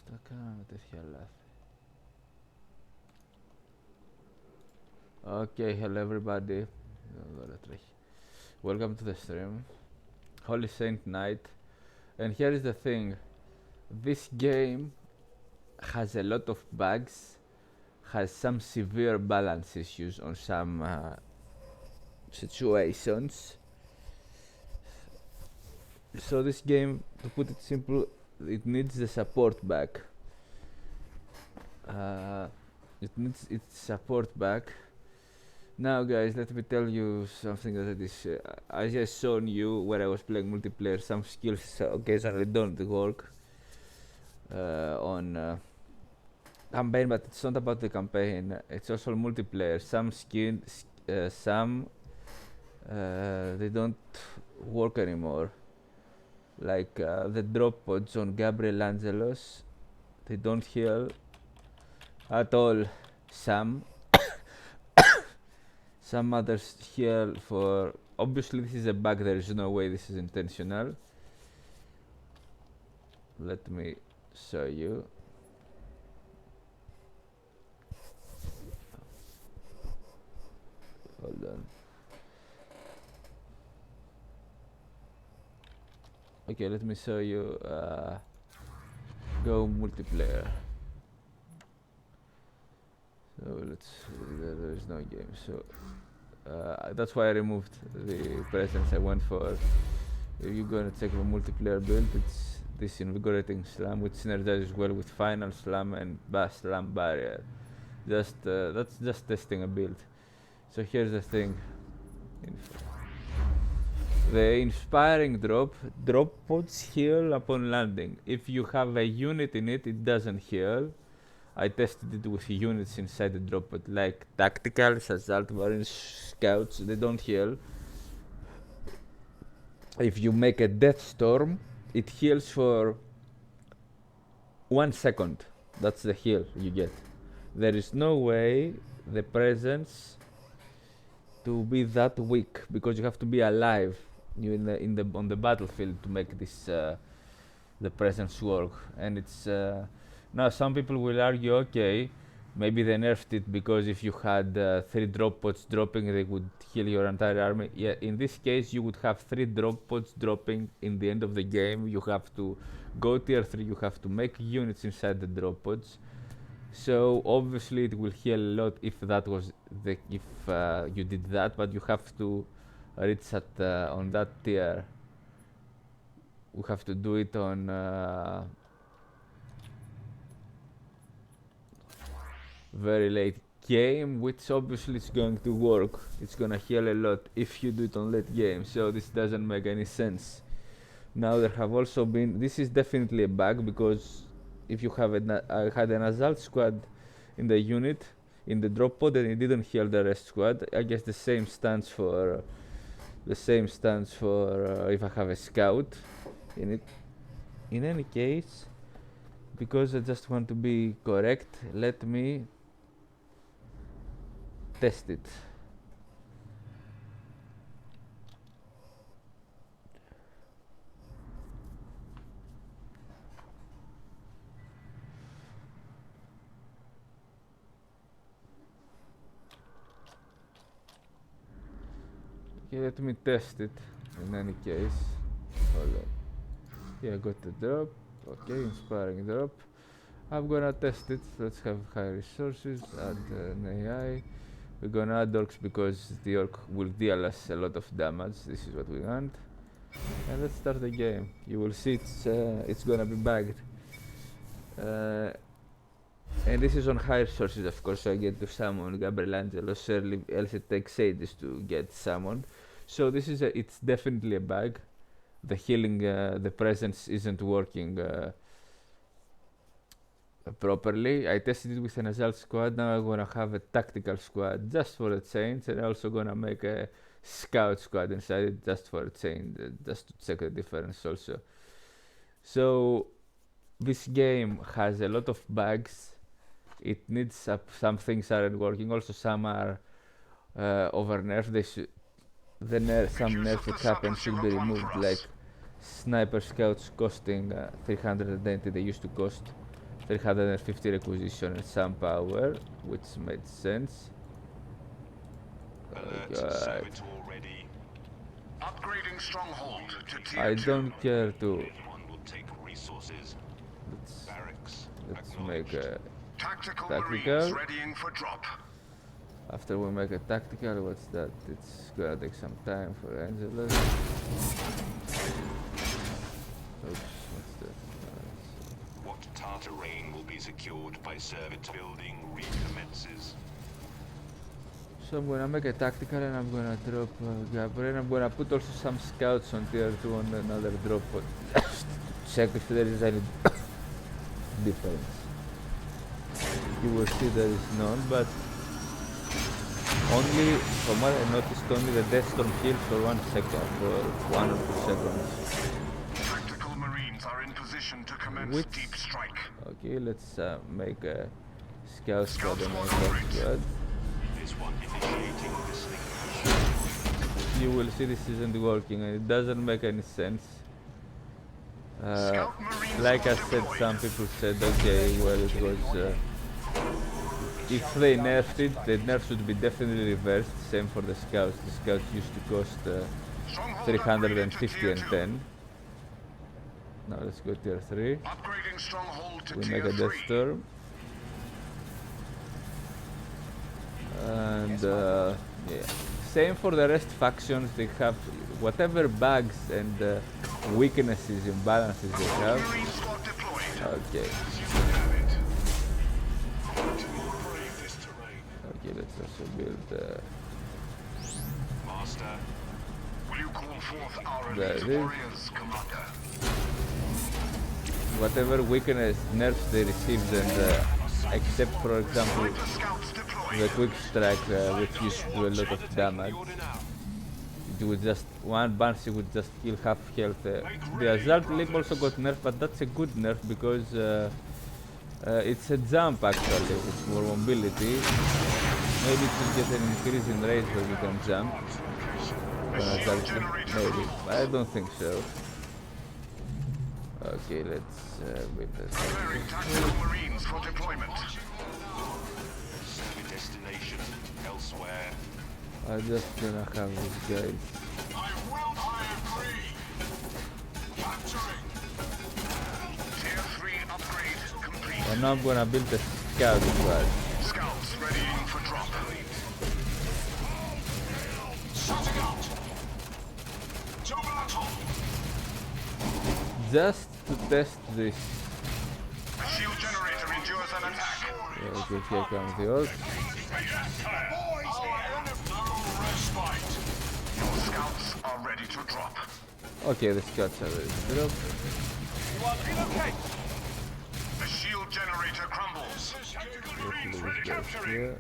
τα κάναμε τέτοια λάθη. Okay, hello everybody. Welcome to the stream. Holy Saint Night. And here is the thing. This game has a lot of bugs, has some severe balance issues on some situations. So this game, to put it simple, it needs the support back. It needs its support back. Now guys, let me tell you something that is, as I shown you when I was playing multiplayer, some skills occasionally don't work on campaign, but it's not about the campaign, it's also multiplayer. Some skills, they don't work anymore. Like the drop pods on Gabriel Angelos, they don't heal at all. Some others heal for... Obviously this is a bug, there is no way this is intentional. Let me show you. Hold on. Okay, let me show you. Go multiplayer. So there is no game. So that's why I removed the presence. I went for, if you're gonna check the multiplayer build, it's this invigorating slam, which synergizes well with final slam and bass slam barrier. That's just testing a build. So here's the thing. The inspiring drop pods heal upon landing. If you have a unit in it, it doesn't heal. I tested it with units inside the drop pod, like tacticals, assault marines, scouts, they don't heal. If you make a death storm, it heals for 1 second. That's the heal you get. There is no way the presence to be that weak, because you have to be alive on the battlefield to make this the presence work. And it's now some people will argue, okay, maybe they nerfed it because if you had 3 drop pods dropping, they would heal your entire army. Yeah, in this case you would have 3 drop pods dropping in the end of the game. You have to go tier 3, you have to make units inside the drop pods. So obviously it will heal a lot if that was you did that, but you have to reach at on that tier. We have to do it on very late game, which obviously is going to work. It's gonna heal a lot if you do it on late game, so this doesn't make any sense. Now there have also been, this is definitely a bug, because if you have I had an assault squad in the unit, in the drop pod, and it didn't heal the rest squad. I guess the same stands for if I have a scout in it. In any case, because I just want to be correct, let me test it. Okay, let me test it in any case. Hold on. Yeah, I got the drop. Okay, inspiring drop. I'm gonna test it. Let's have high resources, add an AI. We're gonna add orcs because the orc will deal us a lot of damage. This is what we want. And let's start the game. You will see it's gonna be bagged. And this is on high resources, of course, so I get to summon Gabriel Angelos early, else it takes ages to get summoned. So this is it's definitely a bug. The healing, the presence isn't working properly. I tested it with an assault squad. Now I'm gonna have a tactical squad just for a change, and I'm also gonna make a scout squad inside it just for a change, just to check the difference also. So this game has a lot of bugs. It needs some things aren't working. Also, some are over nerfed. Some nerfs that happen should be removed, like sniper scouts costing 390. They used to cost 350 requisition and some power, which made sense. God. Upgrading stronghold to tier I 2. don't care to. Will take resources. Let's make a Tactical tactical. marines readying for drop. After we make a tactical, what's that? It's gonna take some time for Angelus. Oops, what's that? What Tartarain will be secured by service building recommences. So I'm gonna make a tactical and I'm gonna drop Gabriel. I'm gonna put also some scouts on tier 2 on another drop pod check if there is any difference. You will see there is none, but only, from what I noticed, only the Death Storm heals for 1 second, for 1 or 2 seconds. Tactical marines are in position to commence deep strike. Okay, let's make a scout squad and a squad squad. This one initiating listening. You will see this isn't working and it doesn't make any sense. Like I said, some people said, okay, well, it was if they nerfed it, the nerf should be definitely reversed. Same for the scouts. The scouts used to cost 350 and 10. Now let's go tier 3. Upgrading stronghold to We tier make a Death 3. Storm. And yeah, same for the rest factions. They have whatever bugs and weaknesses, imbalances they have. Marine squad deployed. Okay. Okay, let's also build. Master. Will you call forth our There elite it is. warriors, Commander? Whatever weakness nerfs they received, and except for example The scouts deployed. the quick strike, which used to do a lot of damage. It would just, one Banshee would just kill half health. The Assault Leap also got nerfed, but that's a good nerf because it's a jump actually, it's more mobility. Maybe it will get an increase in range when you can jump. Maybe, I don't think so. Okay, let's build this. Preparing tactical marines for deployment. Serving destination elsewhere. I'm just gonna have these guys. I agree. Capturing. Tier 3 upgrade complete. And now I'm gonna build a scout squad. Scouts readying for drop. Shutting out. To battle. Just to test this. A shield generator endures an attack. Okay, here comes the orcs. Your scouts are ready to drop. Okay, the scouts are ready to drop. The shield generator crumbles. Let's move these guys here.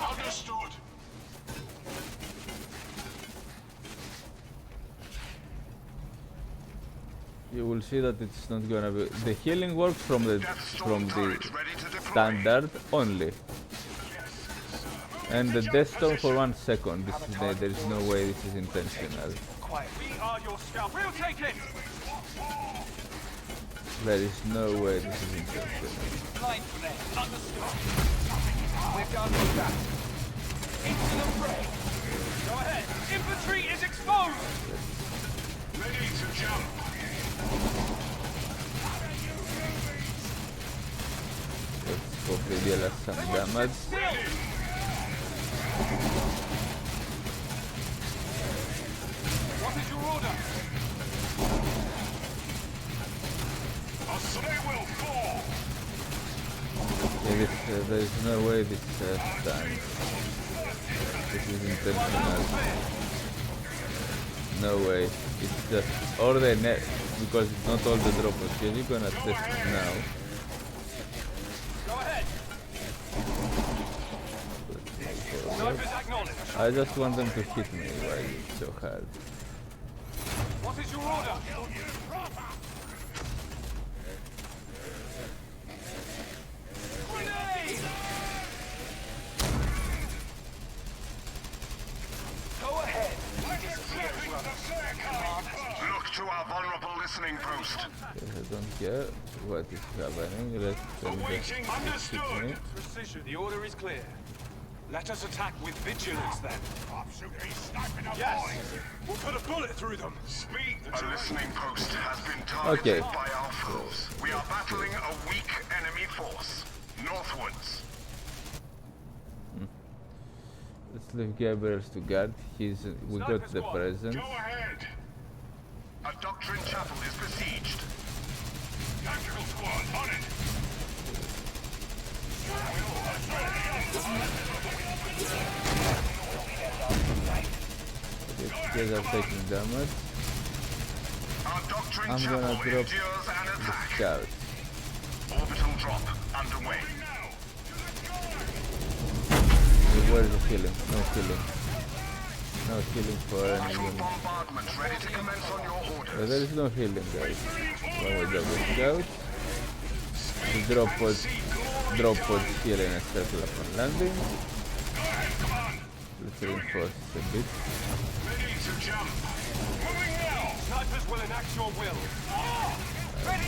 Understood. You will see that it's not gonna be. The healing works from the standard only, and the Death Storm for 1 second. This is there is no way this is intentional. We are your scout. We'll take it. There is no way this is intentional. Line for them. Understood. We're done with that. Into the fray. Go ahead. Infantry is exposed. Ready to jump. Let's hopefully deal us some damage. Still. What is your order? They will fall. Yeah, there is no way this stands. This is intentional. No way. It's just, or the net, because it's not all the droppers. Here you're gonna test it now. Go ahead. Surface acknowledged. I just want them to hit me. Why so hard? What is your order? Grenade! Go ahead. Look to our vulnerable listening post. Yes, I don't here. What is happening? Let's Awaiting. Understood. Precision. The order is clear. Let us attack with vigilance then. Yes! We'll put a bullet through them. Speak the A terrain. listening post has been targeted Okay. by our foes. We are battling a weak enemy force. Northwards. Let's leave Gabriel's to guard. We got the presence. Go ahead. A doctrine chapel is besieged. Tactical squad on it. These are taking damage. Our doctrine I'm chapel gonna drop endures an the attack. scout. Orbital drop underway. Where is the healing? No healing. No healing for any Partial unit. bombardment ready to commence on your orders. There is no healing, guys. When we drop the scout, the drop pod here in a circle upon landing. Let's reinforce it a bit. Ready to jump. Moving now. Snipers will enact your will. I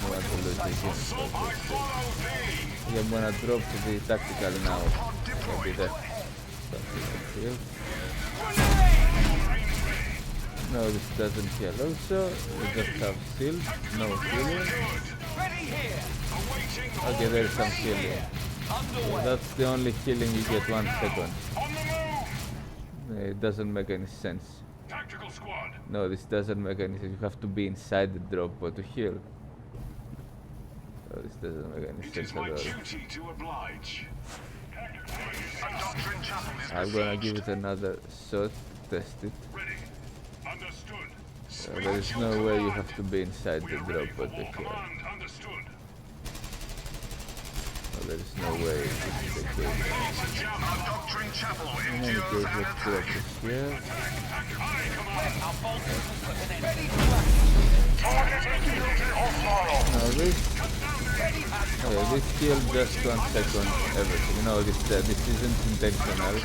want to lose the game. I follow thee. I'm gonna drop the tactical now. Pod Maybe deployed. that. Something like here. No, this doesn't heal. Also, we just have shield. No healing. Ready here. Awaiting. Okay, there is some healing. Underway. That's the only healing you get 1 second. On the move. It doesn't make any sense. Tactical squad. No, this doesn't make any sense. You have to be inside the drop pod to heal. So this doesn't make any It sense is at my all. duty to oblige. A doctrine chapel is I'm gonna give besieged. it another shot, test it. Ready. Understood. There is no way you have to be inside the drop pod to heal. Command understood. There is no way this is the case. Our doctrine chapel In any endures case, an let's drop attack. this here. Our bolters will put an end. Ready to Now this, okay, this killed just 1 second everything. No, this isn't intentional.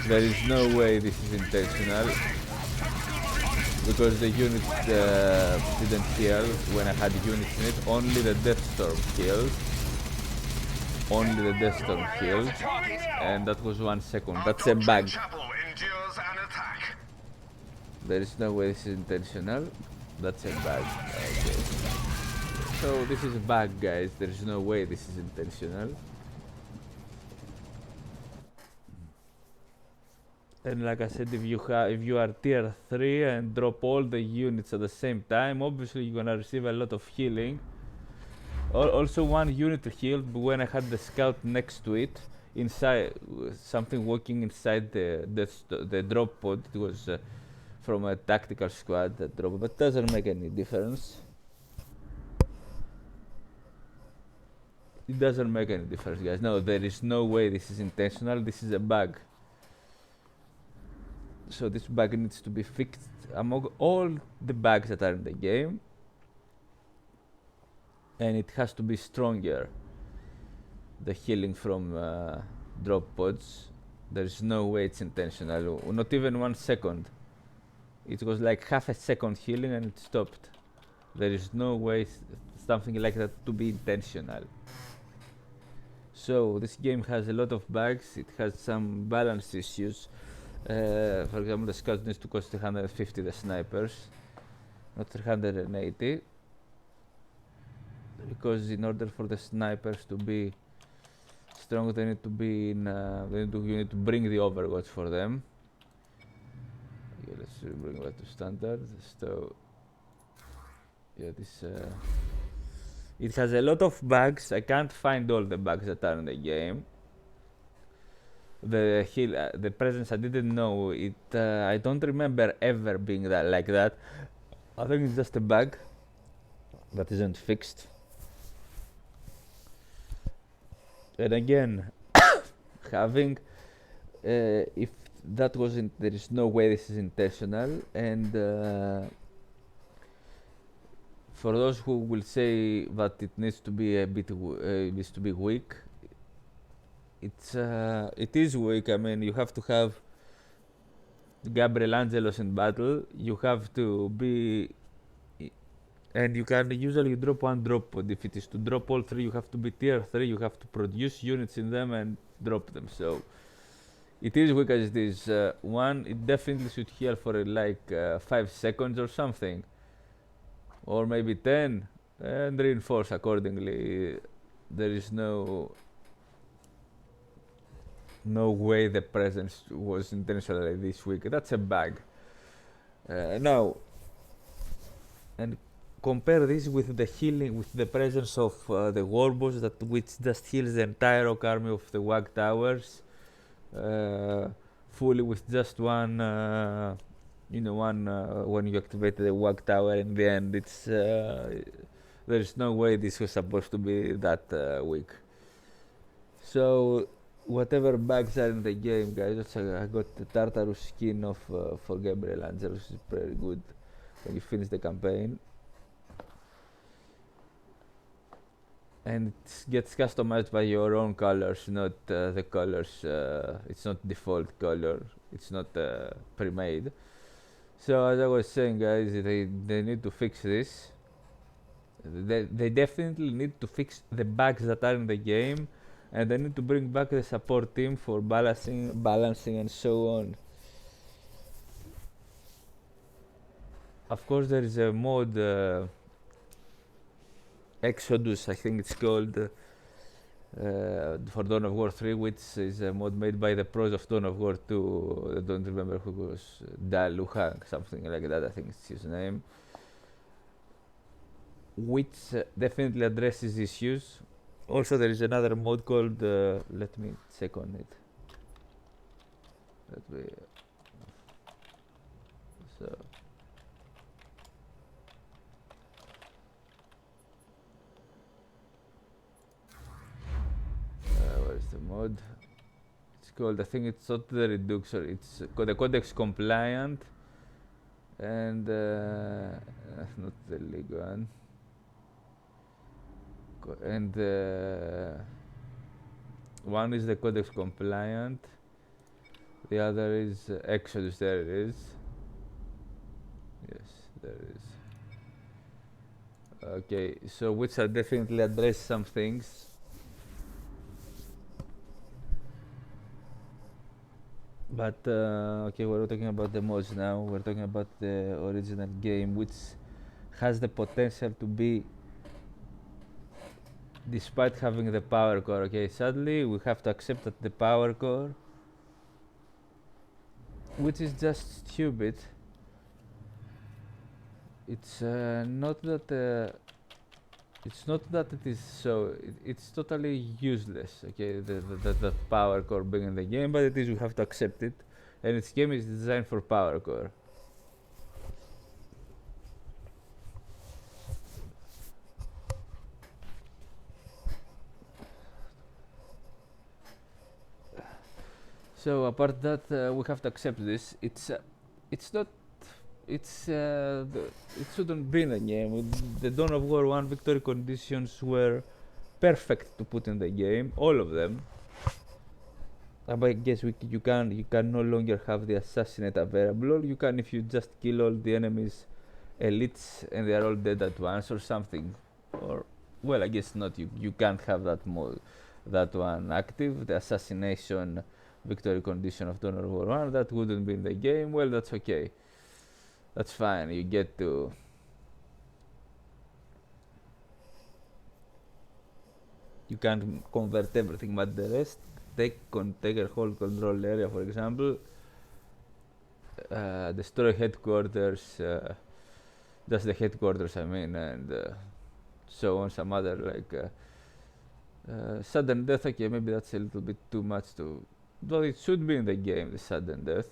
There is no way this is intentional because the unit didn't heal when I had units in it. Only the Deathstorm healed. Only the Deathstorm healed, and that was 1 second. Our That's a doctrine bug. chapel endures an attack. There is no way this is intentional. That's a bug. Okay. So this is a bug, guys. There is no way this is intentional. And like I said, if you are tier 3 and drop all the units at the same time, obviously you're gonna receive a lot of healing. Also, 1 unit healed when I had the scout next to it, inside something walking inside the drop pod. It was from a tactical squad that drop, but doesn't make any difference. It doesn't make any difference, guys. No, there is no way this is intentional. This is a bug. So this bug needs to be fixed among all the bugs that are in the game. And it has to be stronger. The healing from drop pods. There is no way it's intentional. Not even 1 second. It was like half a second healing and it stopped. There is no way something like that to be intentional. So this game has a lot of bugs. It has some balance issues. For example, the scout needs to cost 350 the snipers, not 380. Because in order for the snipers to be strong, they need to be in. You need to bring the Overwatch for them. Okay, let's bring that to standard. So yeah, this. It has a lot of bugs. I can't find all the bugs that are in the game. The presence I didn't know it. I don't remember ever being like that. I think it's just a bug that isn't fixed. And again, having if that wasn't, there is no way this is intentional. And for those who will say that it needs to be a bit needs to be weak, it is weak. I mean, you have to have Gabriel Angelos in battle. You have to be and you can usually drop one drop pod. If it is to drop all three, you have to be tier 3, you have to produce units in them and drop them. So it is weak as it is. One, it definitely should heal for 5 seconds or something, or maybe 10, and reinforce accordingly. There is no way the presence was intentionally this weak. That's a bug. Now, and compare this with the healing, with the presence of the warboss, which just heals the entire rock army of the Wag Towers, fully with just one. When you activate the Wag Tower in the end, it's there is no way this was supposed to be that weak. So whatever bugs are in the game, guys. I got the Tartarus skin of for Gabriel Angelus, is pretty good when you finish the campaign, and it gets customized by your own colors, not the colors. It's not default color. It's not pre-made. So as I was saying, guys, they need to fix this. They definitely need to fix the bugs that are in the game, and they need to bring back the support team for balancing and so on. Of course, there is a mod, Exodus, I think it's called, for Dawn of War 3, which is a mod made by the pros of Dawn of War 2. I don't remember who was, Daluhang, something like that, I think it's his name, which definitely addresses issues. Also, there is another mod called, let me check on it. So, where is the mod? It's called, I think it's not the Reduxer, it's the Codex Compliant, and not the League one. And one is the Codex Compliant, the other is Exodus. There it is. Yes, there it is. Okay, so which are definitely address some things. But okay, we're talking about the mods now. We're talking about the original game, which has the potential to be, despite having the power core. Okay, sadly we have to accept that the power core, which is just stupid, it's not that it is so, it's totally useless. Okay, the power core being in the game, but it is, we have to accept it, and its game is designed for power core. So apart that, we have to accept this. It's not. It shouldn't be in the game. The Dawn of War 1 victory conditions were perfect to put in the game, all of them. But I guess you can no longer have the assassinate available. Or you can, if you just kill all the enemies elites and they are all dead at once or something. Or, well, I guess not. You can't have that one active. The assassination victory condition of Dawn of War 1, that wouldn't be in the game. Well, that's okay. That's fine. You get to you can't convert everything, but the rest, take a whole control area, for example, destroy headquarters, just the headquarters, I mean, and so on. Some other sudden death. Okay, maybe that's a little bit too much to. Though it should be in the game, the sudden death.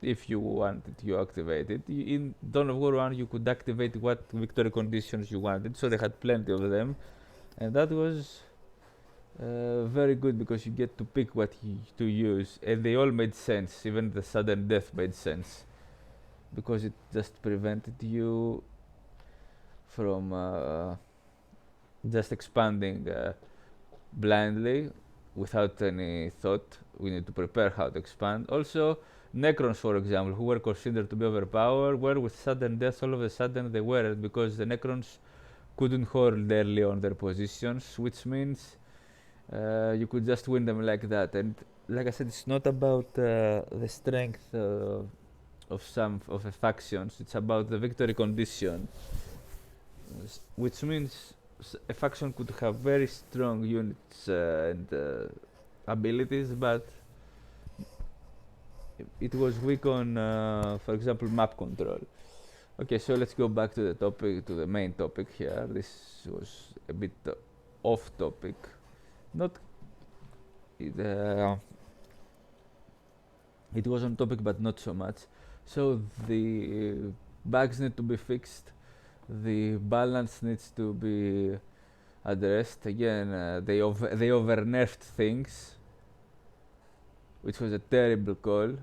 If you wanted, you activate it. In Dawn of War 1, you could activate what victory conditions you wanted, so they had plenty of them, and that was very good because you get to pick what to use, and they all made sense. Even the sudden death made sense because it just prevented you from just expanding blindly without any thought. We need to prepare how to expand. Also, Necrons, for example, who were considered to be overpowered, were with sudden death all of a sudden they weren't, because the Necrons couldn't hold early on their positions, which means you could just win them like that. And like I said, it's not about the strength of some of the factions, it's about the victory condition, which means a faction could have very strong units and abilities, but it was weak on, for example, map control. Okay, so let's go back to the topic, to the main topic here. This was a bit off topic. Not it was on topic, but not so much. So the bugs need to be fixed. The balance needs to be addressed. Again, they over nerfed things, which was a terrible call.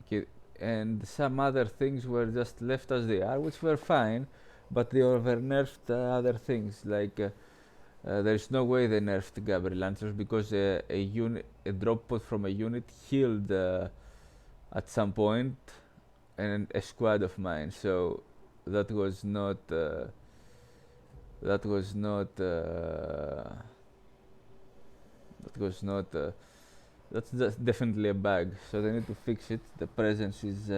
Okay, and some other things were just left as they are, which were fine, but they over nerfed other things. Like there is no way they nerfed Gabriel launchers, because a drop pod from a unit healed at some point and a squad of mine. So that was not that was not that's just definitely a bug, so they need to fix it. The presence is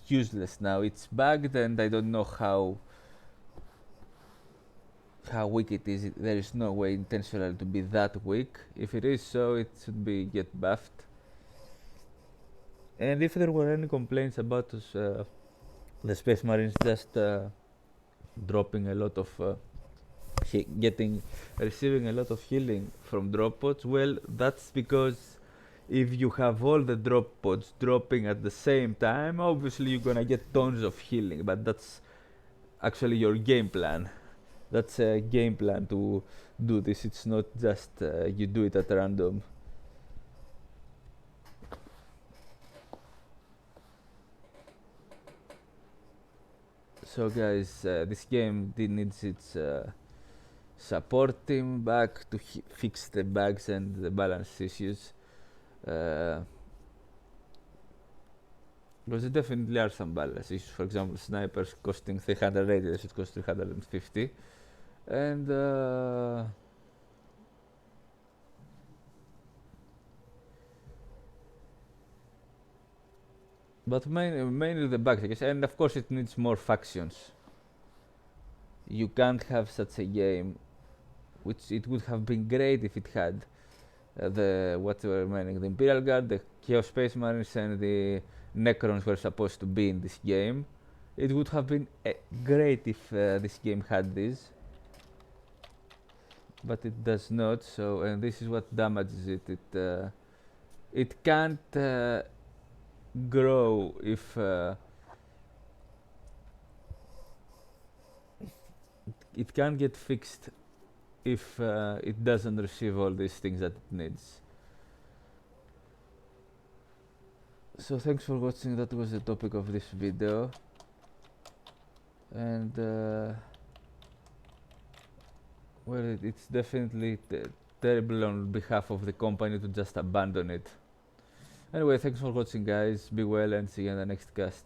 useless now. It's bugged, and I don't know how weak it is. There is no way intentional to be that weak. If it is so, it should be get buffed. And if there were any complaints about the Space Marines just dropping a lot of receiving a lot of healing from drop pods, well, that's because if you have all the drop pods dropping at the same time, obviously you're gonna get tons of healing, but that's actually your game plan. That's a game plan to do this. It's not just you do it at random. So guys, this game needs its support team back to fix the bugs and the balance issues. Because there definitely are some balance issues. For example, snipers costing 380, they should cost 350. And but mainly the bugs, I guess. And of course it needs more factions. You can't have such a game, which it would have been great if it had the what were remaining, the Imperial Guard, the Chaos Space Marines, and the Necrons were supposed to be in this game. It would have been great if this game had this, but it does not. So, and this is what damages it. It can't grow if it can't get fixed if it doesn't receive all these things that it needs. So thanks for watching. That was the topic of this video, and well, it's definitely terrible on behalf of the company to just abandon it. Anyway, thanks for watching guys, be well and see you in the next cast.